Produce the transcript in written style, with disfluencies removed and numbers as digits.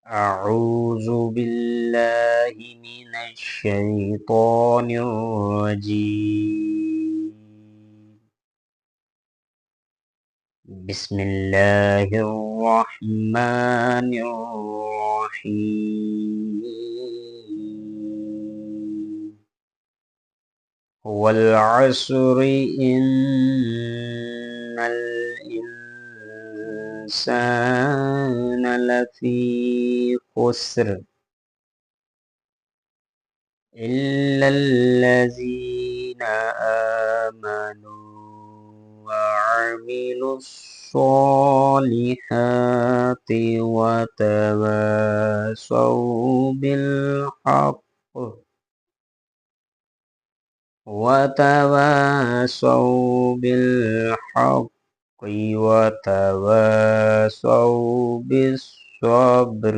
أعوذ بالله من الشيطان الرجيم. بسم الله الرحمن الرحيم. والعصر إن الإنسان لفي خسر إلا الذين آمنوا وعملوا الصالحات وتواصوا بالحق وتواصوا بالصبر.